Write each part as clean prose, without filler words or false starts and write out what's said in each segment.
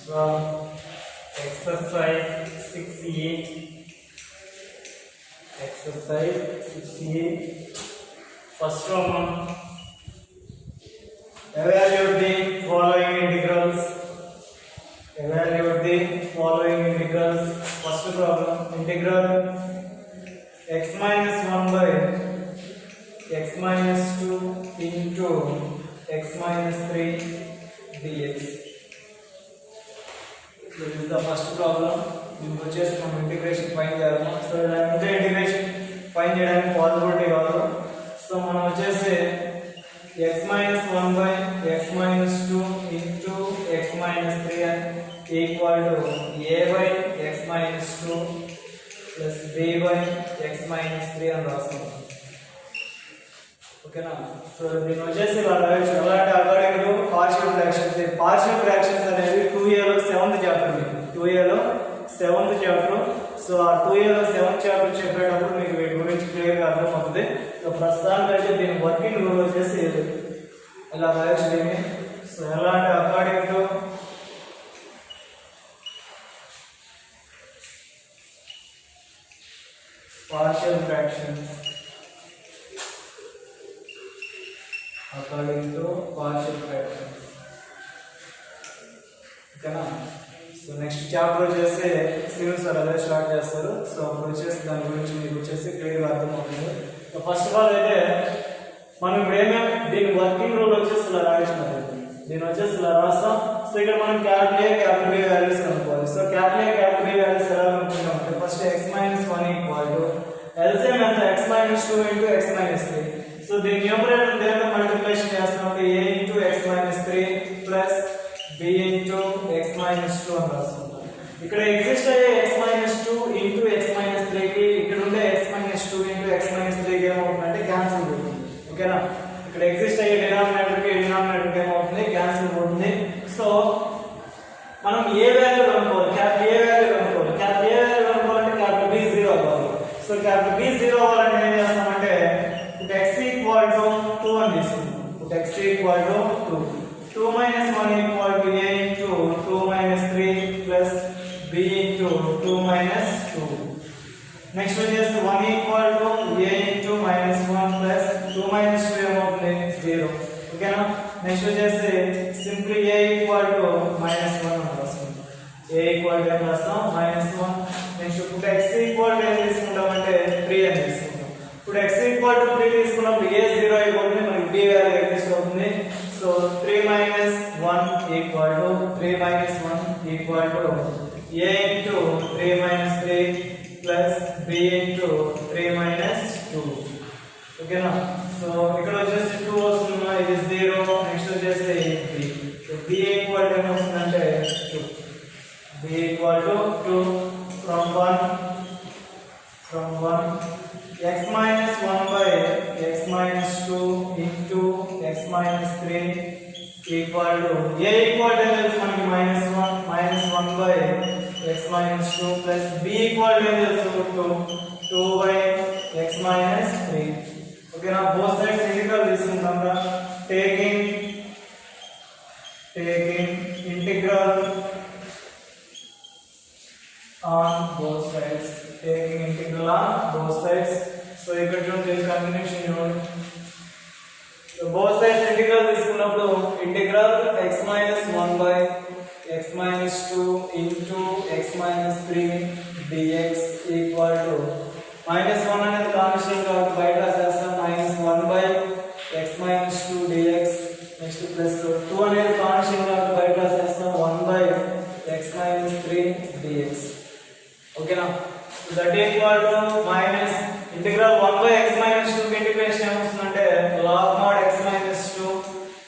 from exercise 68. Exercise 68. First one, evaluate the following integrals. Evaluate the following integrals. First problem, integral x minus 1 by x minus 2 into x minus 3 dx. This is the first problem. దీనికి వచ్చేసి మనం integration find చేయాలి. So ఇలా integration find చేయడానికి possibility కాదు. So మనం వచ్చేసి x minus 1 by x minus 2 into x minus 3 equal to a by x minus 2 plus b by x minus 3 అని రాస్తాం. ఓకేనా? సో దీని వచ్చేసి ఎలాంటి according to partial fractions. Partial fractions అనేది 2a లో 7th చాప్టర్. 2a లో 7th చాప్టర్. సో ఆ 2a లో 7th చాప్టర్ చెప్పేటప్పుడు మీకు వీటి గురించి క్లియర్ గా అర్థమవుతుంది. సో ప్రస్తుతానికి అయితే దీని వర్కింగ్ రూల్ వచ్చేసి ఇలా రాయొచ్చు దీన్ని. సో ఎలాంటి according to partial fractions. according to partial fractions. ఓకేనా? సో నెక్స్ట్ చాప్టర్ వచ్చేసి శ్రీను సార్ అదే స్టార్ట్ చేస్తారు. సో అప్పుడు వచ్చేసి దాని గురించి మీకు వచ్చేసి క్లియర్గా అర్థమవుతుంది. సో ఫస్ట్ ఆఫ్ ఆల్ అయితే మనం ఇప్పుడు ఏమేమి దీని వర్కింగ్ రూల్ వచ్చేసి ఇలా రాయించినారు. దీని వచ్చేసి ఇలా రాస్తాం. సో ఇక్కడ మనం capital A capital B values కనుక్కోవాలి. So capital A capital B values ఎలా కనుక్కుంటామంటే first x minus 1 equal to LCM ఎంత x minus 2 into x minus 3. So దీని న్యూమరేటర్ దేనితో మల్టిప్లికేషన్ చేస్తామంటే a into x minus 3 plus b into x minus 2 అని రాసుకుంటాం. ఇక్కడ ఎగ్జిస్ట్ అయ్యే x minus 2 into x minus 3 కి ఇక్కడ ఉండే x minus 2 into x minus 3 కి ఏమవుతుందంటే క్యాన్సిల్ అవుతుంది. ఓకేనా? ఇక్కడ ఎగ్జిస్ట్ అయ్యే డినామినేటర్ కి ఏమవుతుంది? క్యాన్సిల్ అవుతుంది. సో మనం ఏ వాల్యూ కనుక్కోవాలి? క్యాపిటల్ ఏ వాల్యూ కనుక్కోవాలి. క్యాపిటల్ ఏ వాల్యూ కనుక్కోవాలంటే క్యాపిటల్ B 0 అవ్వాలి. సో క్యాపిటల్ B 0 అవ్వాలంటే ఏం చేస్తామంటే x equal to 2 అని తీసుకుంటాం. x equal to 2. 2 minus 1 equal to a into 2 minus 3 plus b into 2 minus 2. Next వచ్చేసి 1 equal to a into minus 1 plus 2 minus 2 ఏమవుతుంది? 0. ఓకేనా? నెక్స్ట్ వచ్చేసి simply a equal to minus 1 అని రాసుకుంటాం. a equal to ఏం రాస్తాం? minus 1. నెక్స్ట్ ఇప్పుడు x equal to ఏం తీసుకుంటామంటే 3 అని తీసుకుంటాం. ఇప్పుడు x equal to 3 తీసుకున్నప్పుడు a 0 అయిపోతుంది, మనకి b వాల్యూ ఎగ్జిస్ట్ అవుతుంది. So 3 minus 1 equal to 3 minus 1 equal to a into 3 minus 3 plus b into 3 minus 2. ఓకేనా? సో ఇక్కడ వచ్చేసి 2 వస్తుంది, ఇది 0. నెక్స్ట్ వచ్చేసి b. So b equal to ఏమొస్తుందంటే 2. b equal to 2 from 1 x minus 1 by x minus 2 into x minus 3 equal to a equal to మనకి -1 by x minus 2 plus b equal to 2 by x minus 3. ఓకేనా? both sides integral తీసుకుంటాం రా. taking integral on both sides. taking integral on both sides. So ఇక్కడ చూడండి combination చూడండి. So both sides integral తీసుకున్నప్పుడు integral x minus 1 by x minus 2 into x minus 3 dx equal to -1 అనేది constant కాబట్టి బయట చేస్తాం. -1 by x minus 2 dx. Next plus 2 అనేది constant కాబట్టి బయట చేస్తాం. 1 by x minus 3 dx. ఓకేనా? That equal to minus integral 1 by x minus 2 కి ఇంటిగ్రేషన్ ఏమొస్తుందంటే log mod x minus 2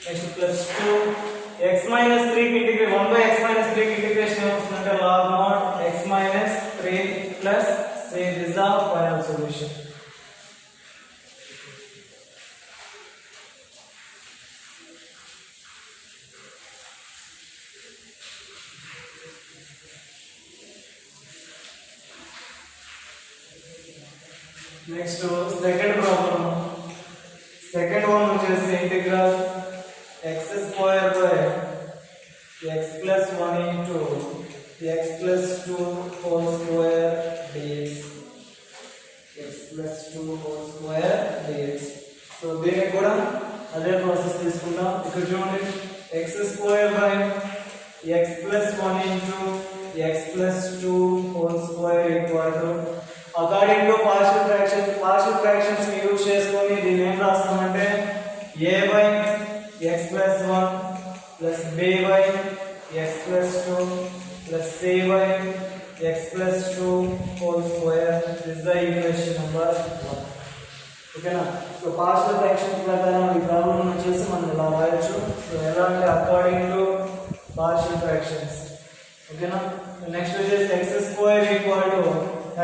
next plus 2 x minus 3 కి ఇంటిగ్రేషన్ 1 by x minus 3 కి integration ఏమొస్తుందంటే log mod x minus 3 plus say this is the final solution. Next second problem. Second one which is integral x square by x plus 1 into whole square dx. So దీనికి కూడా అదే process తీసుకుందాం. ఇక్కడ చూడండి x square by x plus 1 into x plus 2 whole square equal to according to partial fractions ని use చేసుకొని దీన్ని ఏం రాస్తామంటే a by x plus 1 plus b by x plus 2 plus c by x plus 2 whole square is the equation number 1. ఓకేనా. So partial fractions ప్రకారం ఈ problem వచ్చేసి మనం ఇలా రాయొచ్చు. సో ఎలా అంటే అకార్డింగ్ టు పార్షియల్ ఫ్రాక్షన్స్. ఓకేనా. నెక్స్ట్ వచ్చేసి x square equal to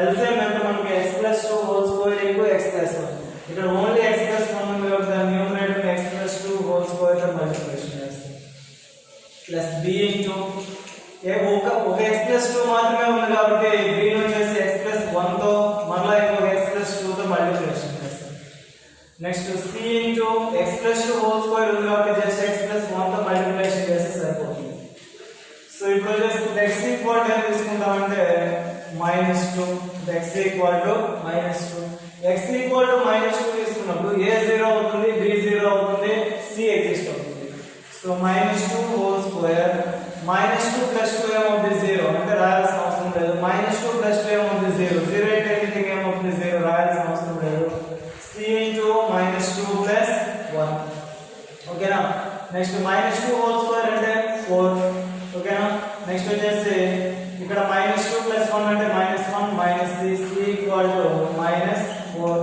LCM అంటే మనకి x plus 2 whole square into x plus 1. ఇక్కడ ఓన్లీ x plus 1 ఉంది కాబట్టి దాని numerator x plus 2 whole square తో మల్టిప్లికేషన్ చేస్తాం. ప్లస్ b ఇంటూ ఒక x plus 2 మాత్రమే ఉంది కాబట్టి b వచ్చేసి x plus 1 తో మళ్ళీ ఇంకొక x plus 2 తో మల్టిప్లికేషన్ చేస్తాం. Next c into x plus 2 whole square ఉంది కాబట్టి జస్ట్ x plus 1 తో మల్టిప్లికేషన్ చేస్తే సరిపోతుంది. సో ఇప్పుడు వచ్చేసి x ఈక్వల్ టు తీసుకుంటామంటే -2 x equal to -2 x equal to -2 తీసుకున్నప్పుడు a 0 అవుతుంది b 0 అవుతుంది c ఎగ్జిస్ట్ అవుతుంది. సో -2 హోల్ స్క్వేర్ -2 plus 2 ఏమవుతుంది 0 అంటే రాయాల్సిన అవసరం లేదు. -2 plus 2 ఏమవుతుంది 0 0 అంటే ఎనీథింగ్ ఏమవుతుంది 0 రాయాల్సిన అవసరం లేదు. c into -2 plus 1. ఓకేనా. నెక్స్ట్ -2 హోల్ స్క్వేర్ అంటే 4. ఓకేనా. నెక్స్ట్ వచ్చేసి ఇక్కడ -2 plus 1 అంటే -1 -c ఈక్వల్ టు -4.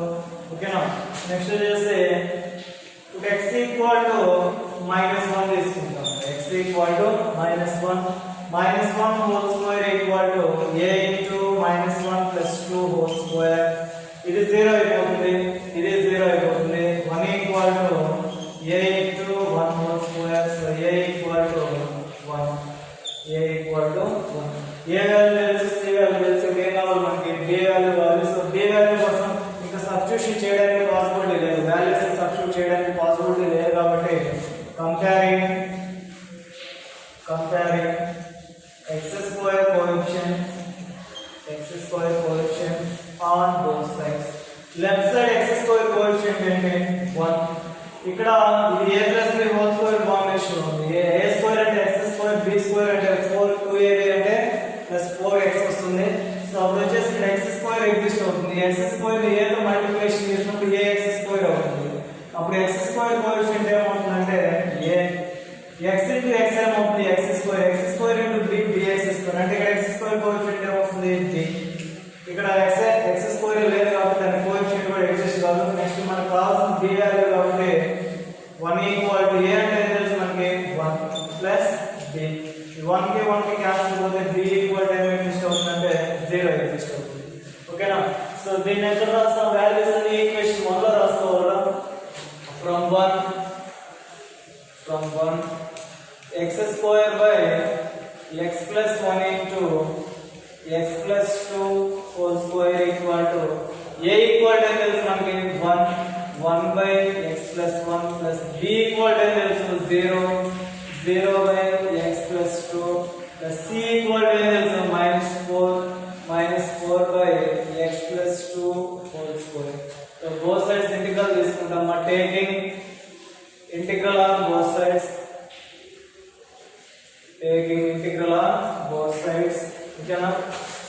ఓకేనా. నెక్స్ట్ వచ్చేసి x ఈక్వల్ టు -1 తీసుకుంటాం. x equal to -1 whole square equal to a into -1 plus 2 whole square. ఇది 0 అయిపోతుంది, ఇది 0 అయిపోతుంది. 1 equal to a into 1 whole square. So a equal to 1. a equal to 1. a value తెలుసు, c value తెలుసు. ఏం కావాలి మనకి? b వాల్యూ కావాలి. సో b వాల్యూ కోసం ఇంకా సబ్స్టిట్యూషన్ చేయడానికి పాసిబిలిటీ లేదు, వాల్యూస్ సబ్స్టిట్యూట్ చేయడానికి పాసిబిలిటీ లేదు కాబట్టి comparing x square coefficients on both sides. Left side x square coefficient ఏంటి 1. ఇక్కడ ఇది a plus b whole square combination ఉంది. a square అంటే x square, b square అంటే 4, 2ab అంటే plus 4x వస్తుంది. సో అప్పుడు వచ్చేసి ఇక్కడ x square ఎగ్జిస్ట్ అవుతుంది. x square ని a తో మల్టిప్లికేషన్ చేసినప్పుడు ax square అవుతుంది. అప్పుడు x square కోఎఫిషియంట్ ఏమవుతుందంటే a x into x ఏమవుతుంది x square into b bx square. అంటే ఇక్కడ x square కోఎఫిషియంట్ ఏమవుతుంది b. ఇక్కడ x square లేదు కాబట్టి దాని కోఎఫిషియంట్ కూడా ఎగ్జిస్ట్ కాదు. నెక్స్ట్ మనకు కావాల్సిన b వాల్యూ కాబట్టి 1 ఈక్వల్ టు a అంటే తెలుసు మనకి 1 ప్లస్ b. 1 కి క్యాన్సిల్ పోతే b ఈక్వల్ టు ఎగ్జిస్ట్ అవుతుందంటే 0 ఎగ్జిస్ట్ అవుతుంది. ఓకేనా. సో దీన్ని ఎక్కడ రాస్తాం? వాల్యూస్ అన్ని ఈక్వేషన్ 1 లో రాసుకోవాలా. From 1 x square by x plus 1 into x plus 2 whole square equal to a equal to తెలుసు మనకి 1 by x plus 1 plus b equal to తెలుసు 0 by x plus 2 plus c equal to తెలుసు -4 by x plus 2 whole square. So both sides integral తీసుకుంటాం. taking integral on both sides. ఓకేనా.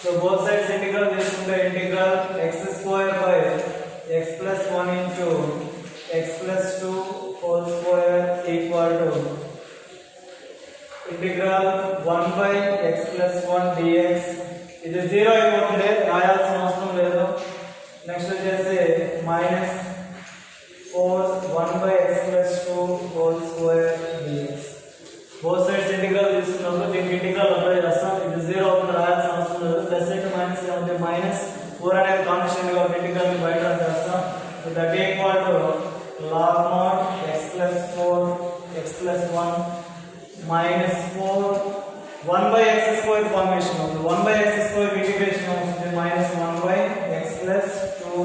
So both sides integral తీసుకుంటే integral x square by x plus 1 into x plus 2 whole square equal to integral 1 by x plus 1 dx. ఇది 0 అయిపోతుంది, రాయాల్సిన అవసరం లేదు. Next వచ్చేసి -1 by x plus 2 whole square dx. both sides integral తీసుకున్నప్పుడు దీనికి integral apply చేస్తాం. ఇది 0 అవుతుంది, రాయాల్సిన అవసరం లేదు. ప్లస్ ఇంటూ మైనస్ ఏమంటే -4 అనేది కాన్స్టెంట్ కాబట్టి ఇంటిగ్రల్ ని బయట చేస్తాం. That equal to log mod x plus 4 x plus 1 -4 1 by x square formation అవుతుంది. 1 by x square ఇంటిగ్రేషన్ అవుతుంది -1 by x plus 2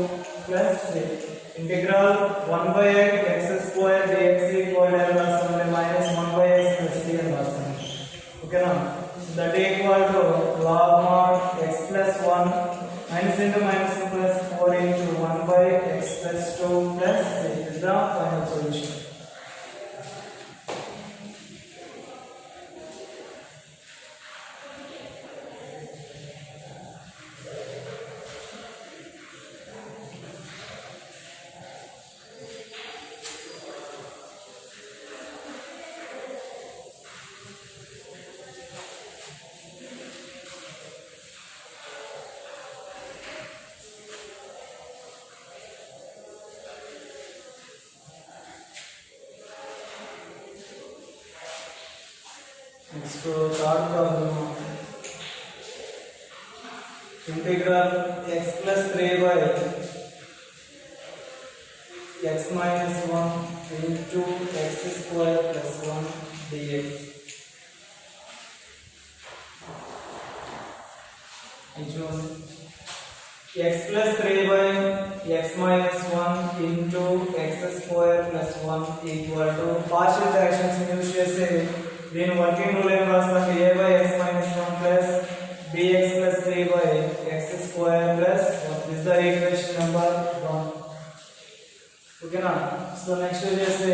plus 3 integral 1 by x square dx equal to రాస్తామంటే -1 by x plus 3 అని రాస్తాం. ఓకేనా. That equal to log mod x plus 1 minus into minus plus 4 into 1 by x plus plus 2 plus 3 is the final solution. Next to third problem, integral x plus 3 by x minus 1 into x square plus 1 dx. X plus 3 by x minus 1 into x square plus 1 equal to partial fractions use చేసి దీని working rule ఏం రాస్తాం a by x minus 1 plus bx plus 3 by x square plus 1. This is the equation number 1. Okay na? So next వచ్చేసి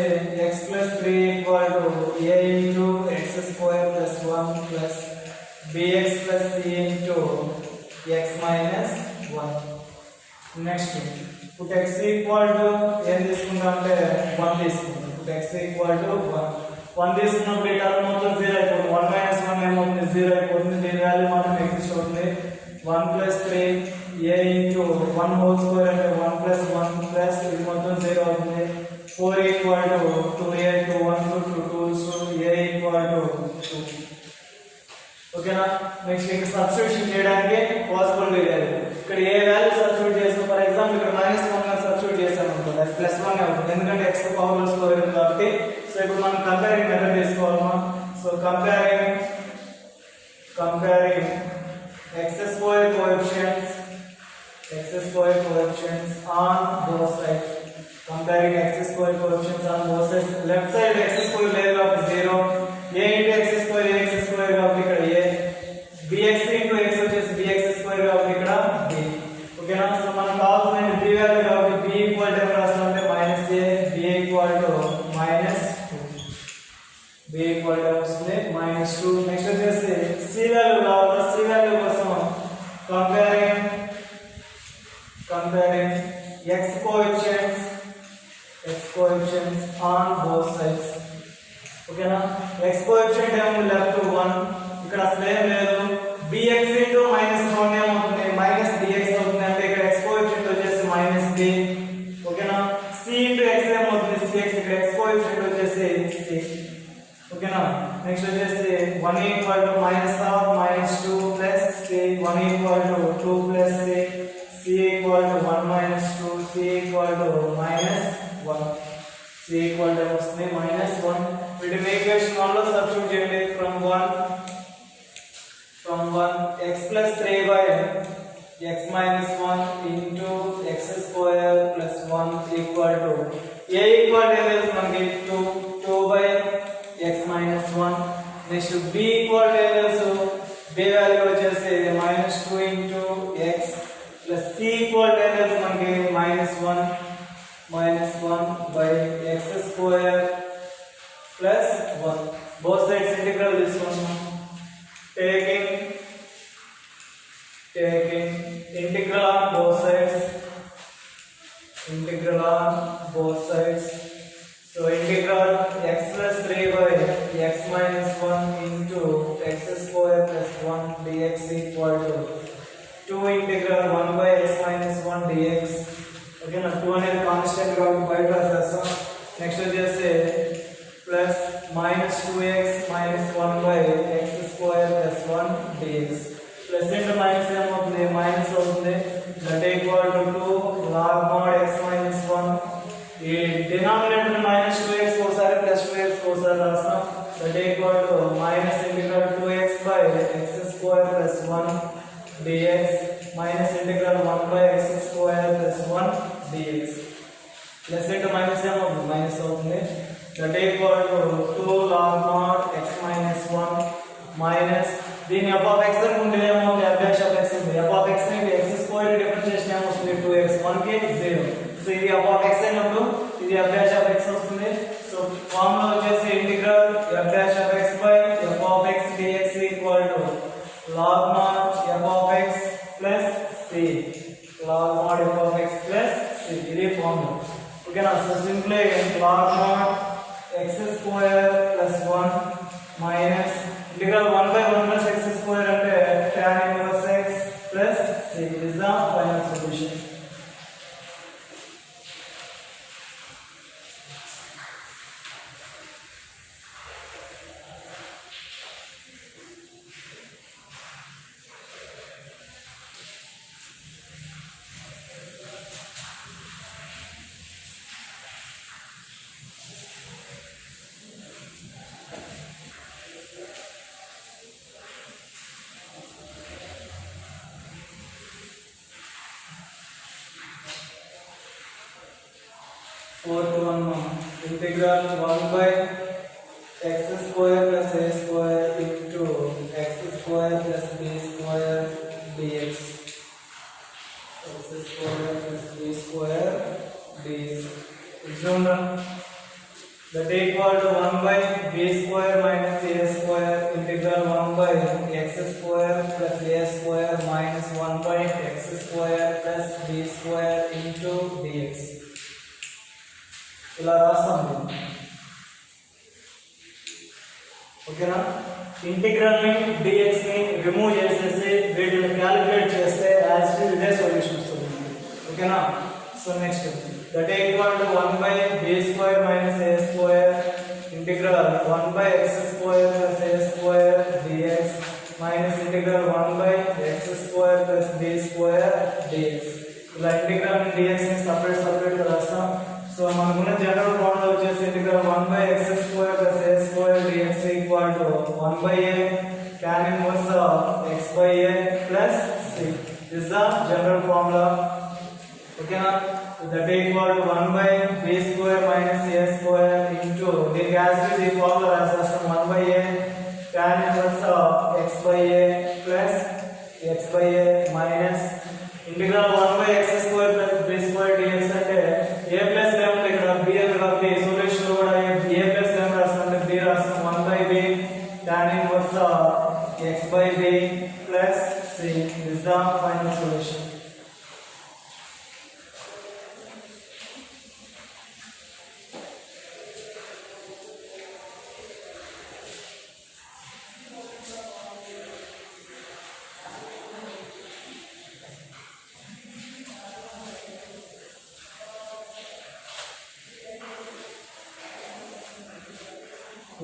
x plus 3 equal to a into x square plus 1 plus bx plus 3 into x minus 1. Next put x equal to ఏం తీసుకుంటాం అంటే 1 తీసుకుంటాం. Put x equal to 1 తీసుకున్నప్పుడు ఈ term మొత్తం 0 అయిపోతుంది. 1 minus 1 ఏమవుతుంది 0 అయిపోతుంది. దీని వాల్యూ మాత్రం ఎగ్జిస్ట్ అవుతుంది. 1 plus 3 a into 1 whole square అంటే 1 plus 1 plus ఇది మొత్తం 0 అవుతుంది. 4 equal to 2a to 1 to 2 so a equal to 2. ఓకేనా? నెక్స్ట్ ఇక్కడ సబ్స్టిట్యూషన్ చేయడానికి పాసిబిలిటీ లేదు. ఇక్కడ ఏ వాల్యూ సబ్స్టిట్యూట్ చేస్తాం, ఫర్ ఎగ్జాంపుల్ ఇక్కడ -1 సబ్స్టిట్యూట్ చేసాం అనుకోండి, అది +1 అవుతుంది ఎందుకంటే x పవర్ హోల్ స్క్వేర్ ఉంది కాబట్టి. సో ఇప్పుడు మనం కంపేరింగ్ మెథడ్ తీసుకోవాలమ్మా. So comparing x square coefficients on both sides. Comparing x square coefficients on both sides. Left side x square లేదు కాబట్టి 0, a into x square కాబట్టి ఇక్కడ a, bx into x వచ్చేసి bx square కాబట్టి ఇక్కడ b. ఓకేనా? So మనకు కావాల్సిన b వాల్యూ కాబట్టి b ఈక్వల్ టు రాస్తామంటే -a, b equal to -2. b equal to వస్తుంది -2. నెక్స్ట్ వచ్చేసి c వాల్యూ కావాలి. c వాల్యూ కోసం comparing x coefficients on both sides. ఓకేనా? x coefficient ఏమో లెఫ్ట్ 1, ఇక్కడ అసలు ఏం లేదు. bx into -1 ఏమవుతుంది -dx అవుతుంది అంటే ఇక్కడ x coefficient వచ్చేసి -b. ఓకేనా? c into x ఏమవుతుంది cx, ఇక్కడ x coefficient వచ్చేసి c. ఓకేనా? నెక్స్ట్ వచ్చేసి 1 equal to -2 plus c, 1 equal to 2 plus c, c equal to 1 minus 2, c equal to -1, c equal to వస్తుంది -1. వీటిని ఈక్వేషన్ 1 లో సబ్స్టిట్యూట్ చేయండి. from 1 x plus 3 by x minus 1 into x square plus 1 equal to a equal to is మనకి 2 by x minus 1. Next b equal to is b value వచ్చేసి -2 into x plus c equal to is మనకి -1 by x square plus 1. both sides integral తీసుకుంటాం. taking integral on both sides. So integral x plus 3 by x minus 1 into x square plus 1 dx equal to 2 integral 1 by x minus 1 dx. Okay na, 2 అనేది constant కాబట్టి బయట రాసేస్తాం. Next వచ్చేసి plus -2x minus 1 by x square plus 1 dx. Plus into minus ఏమవుతుంది minus అవుతుంది. That equal to 2 log mod x minus 1. ఈ denominator -2x ఒకసారి +2x ఒకసారి రాస్తాం. That equal to minus integral 2x by x square plus 1 dx minus integral 1 by x square plus 1 dx. Plus into minus ఏమవుతుంది minus అవుతుంది. That equal to 2 log mod x minus 1 minus దీని f of x అనుకుంటే ఏమవుతుంది f dash of x ఉంది. f of x ని x square differentiation ఏమొస్తుంది 2x, 1 కి 0. So ఇది f of ఆఫ్ x అయినప్పుడు ఇది f డాష్ ఆఫ్ x వస్తుంది. సో ఫార్ములా వచ్చేసి integral f dash of x by f of x dx equal to log mod f of x plus c log mod f of x plus c ఇది formula. ఓకేనా? So simply log mod x square plus 1 minus integral 1 by 1 plus x square అంటే tan inverse x plus c is the final solution. Fourth one, integral 1 by x square plus a square into x square plus b square dx. X square plus b square dx. That equal to 1 by b square minus a square integral 1 by x square plus a square minus 1 by x square plus b square into dx. ఇలా రాస్తాము. ఓకేనా? Integral ని dx ని remove చేసేసి వీటిని calculate చేస్తే as it ఇదే solution వస్తుంది. ఓకేనా? So next that equal to 1 by b square minus a square integral 1 by x square plus a square dx minus integral 1 by x square plus b square dx. ఇలా integral ని dx ని separate గా రాస్తాం. So మనకున్న general formula వచ్చేసి integral 1 by x square plus a square dx equal to 1 by a tan inverse x by a plus c is the general formula. ఓకేనా? That equal to 1 by b square minus a square into దీనికి as it is ఈ formula రాసేస్తాం 1 by a tan inverse x by a plus x by a minus integral 1 by x square plus b square dx అంటే a plus ఏముంది ఇక్కడ b ఉంది కాబట్టి solution కూడా a plus ఏం రాస్తామంటే b రాస్తాం 1 by b tan inverse x by b plus c is the final solution.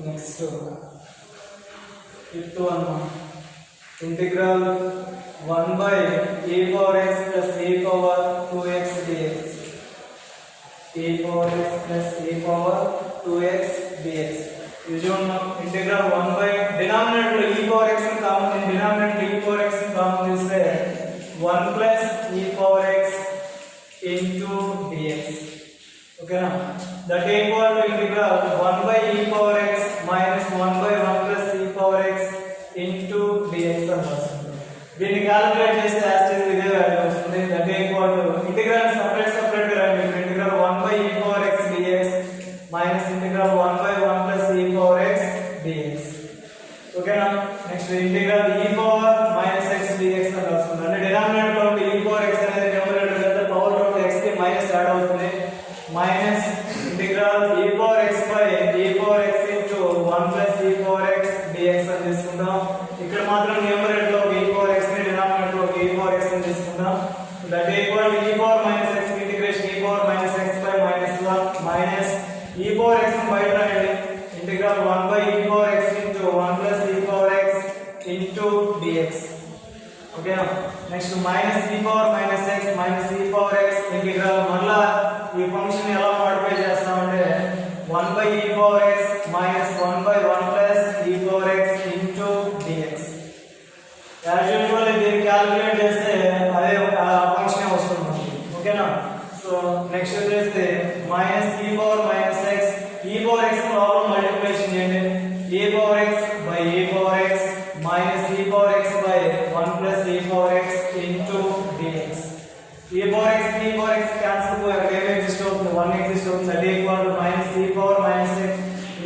Next, fifth one, integral 1 by e power x plus e power 2x dx. E power x plus e power 2x dx. Usually integral 1 by denominator e power x in common, in denominator e power x in common is 1 plus e power x into dx. Okay, now that equal to integral 1 by e power x minus 1 by 1 plus e power x into dx అని వస్తుంది. దీన్ని calculate చేస్తే as it is ఇదే value వస్తుంది. That equal to integral separate గా రాయండి. Integral 1 by e power x dx minus integral 1 by 1 plus e power x dx. ఓకేనా? Next integral e power minus x dx అని వస్తుంది. అంటే denominator లో ఉండే e power x అనేది న్యూమరేటర్ కదా పవర్ లో ఉండే x కి మైనస్ యాడ్ అవుతుంది. Minus integral e power x by e power x into 1 plus e power x dx అని తీసుకుంటాం. ఇక్కడ మాత్రం న్యూమరేటర్ లో e power x ని డినామినేటర్ లో e power x ని తీసుకుంటాం. That equal to e power minus x integration e power minus x by minus 1 minus e power x ని బయట రాయండి. Integral 1 by e power x into 1 plus e power x into dx. ఓకేనా? Next minus e power minus x minus e power x integral మళ్ళా ఈ function ఎలా modify చేస్తామంటే 1 by e power x minus 1 by 1 plus e power x into dx. As usual దీన్ని calculate చేస్తే అదే function వస్తుంది. ఓకేనా? సో నెక్స్ట్ చేస్తే minus e power minus x e power x problem multiplication చేయండి. e power x by e power x minus e power x by 1 plus e power x into dx. e power x cancel పోయి అక్కడ ఏం exist అవుతుంది 1 exist అవుతుంది that equal to minus e power minus x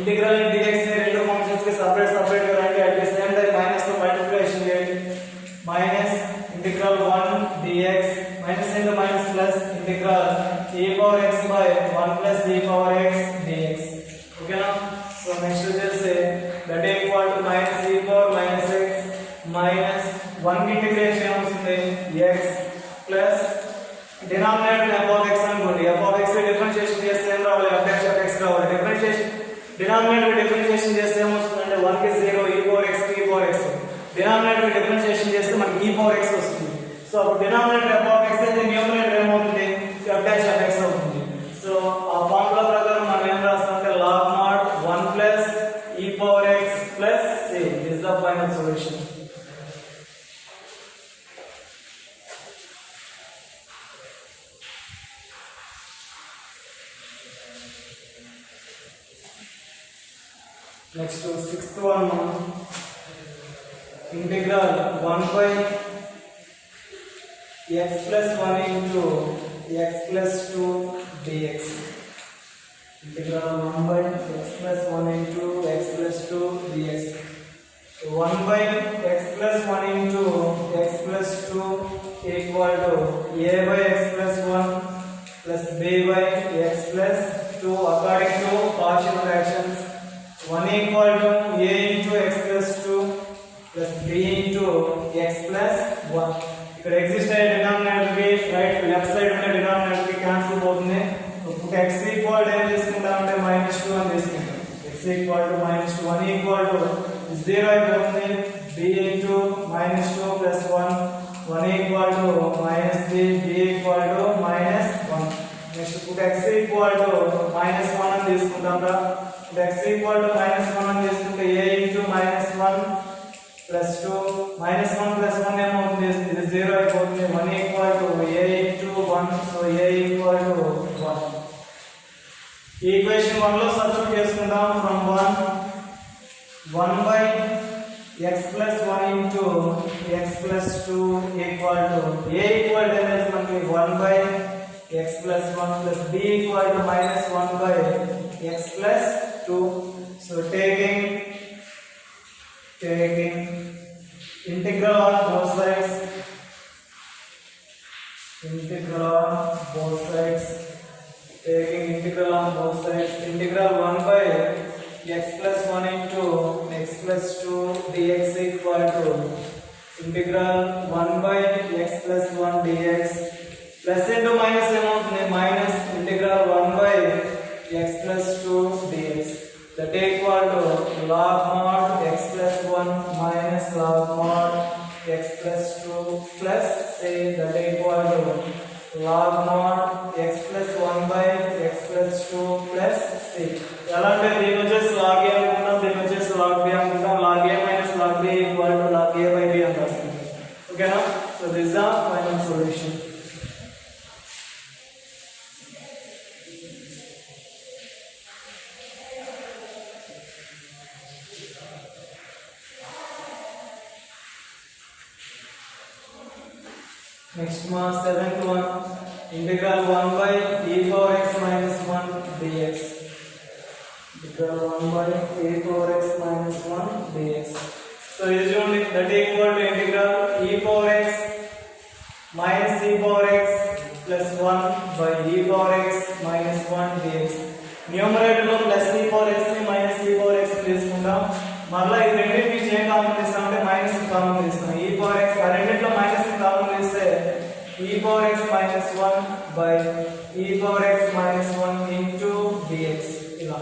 integral dx ని రెండు functions కి separate గా రాయండి at the same time minus తో మల్టిప్లికేషన్ చేయండి minus integral 1 dx minus into minus plus integral e power x by 1 plus e power x dx ఓకేనా so next వచ్చేసి that equal to minus e power minus x minus 1 కి integration ఏమొస్తుంది x plus denominator f of x అనుకోండి f of x differentiation చేస్తే ఏం రావాలి f dash of x రావాలి differentiation denominator differentiation చేస్తే ఏమొస్తుందంటే 1 కి 0 e పవర్ x కి e power x denominator differentiation చేస్తే మనకి e పవర్ x వస్తుంది సో అప్పుడు డినామినేటర్ f of x అయితే న్యూమరేటర్ ఏమవుతుంది f dash of x అవుతుంది సో ఆ ఫార్ములా ప్రకారం మనం ఏం రాస్తామంటే log mod 1 plus e power x plus c is the final solution. Next to sixth one, integral 1 by x plus 1 into x plus 2 dx. Integral 1 by x plus 1 into x plus 2 dx. 1 by x plus 1 into x plus 2 equal to a by x plus 1 plus b by x plus 2 according to partial fractions. 1 equal to a into x plus 2 plus b into x plus 1. ఇక్కడ exist అయ్యే denominator కి right left side ఉన్న denominator కి cancel అవుతుంది. ఇప్పుడు x equal to ఏం తీసుకుంటామంటే -2 అని తీసుకుంటాం. x equal to -2 1 equal to 0 అయిపోతుంది. b into -2 plus 1 1 equal to -b b equal to -1. Next ఇప్పుడు x ఈక్వల్ టు -1 అని తీసుకుంటాం రా. x equal to -1 అని తీసుకుంటే a into -1 plus 2 -1 plus 1 ఏమవుతుంది ఇది 0 అయిపోతుంది 1 equal to a into 1 so a equal to 1 equation 1 లో సబ్స్టిట్యూట్ చేసుకుందాం from 1 by x plus 1 into x plus 2 equal to a equal to మనకి 1 by x plus 1 plus b equal to -1 by x plus 2. So taking integral on both sides, integral on both sides, taking integral on both sides, integral 1 by x plus 1 into x plus 2 dx equal to integral 1 by x plus 1 dx plus into minus ఏమవుతుంది minus integral 1 by x plus 2 dx that equal to log mod x plus 1 minus log mod x plus 2 plus say that equal to log mod x plus 1 by x plus 2 plus c ఎలా అంటే దీని వచ్చేసి log a అనుకుంటాం దీని వచ్చేసి log b అనుకుంటాం log a minus log b equal to log a by b అని రాసుకుంటాం ఓకేనా so this is the final solution. Next one, seventh one, integral 1 by e power x minus 1 dx. Integral 1 by e power x minus 1 dx. So assume that equal to integral e power x minus e power x plus 1 by e power x minus 1 dx. Numerator లో plus e power x ని minus e power x తీసుకుంటాం. మళ్ళీ ఈ రెండింటికి ఏం common తీస్తామంటే minus common తీస్తాం. e power x ఆ రెండింటిలో మైనస్ కామన్ తీస్తే e power x minus 1 by e power x minus 1 into dx ఇలా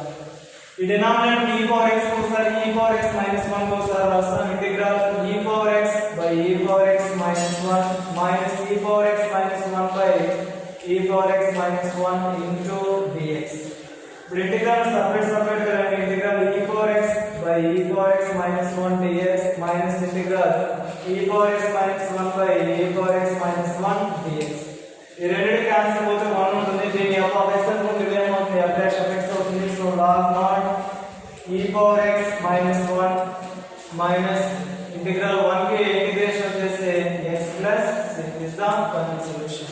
ఈ డినామినేటర్ e power x ఒకసారి e power x minus 1 ఒకసారి రాస్తాం. Integral e power x by e power x minus 1 minus e power x minus 1 by e power x minus 1 into dx. ఇప్పుడు integral separate కరండి. ఇంటిగ్రల్ e power x by e power x minus 1 dx minus integral e power x minus 1 by e power x minus 1 dx. ఈ రెండిటి cancel అవుతే 1 ఉంటుంది. దీని f of x అనుకుంటే ఏమవుతుంది f dash of x అవుతుంది. So log mod e power x minus 1 minus integral 1 కి integration చేస్తే x plus c is the final solution.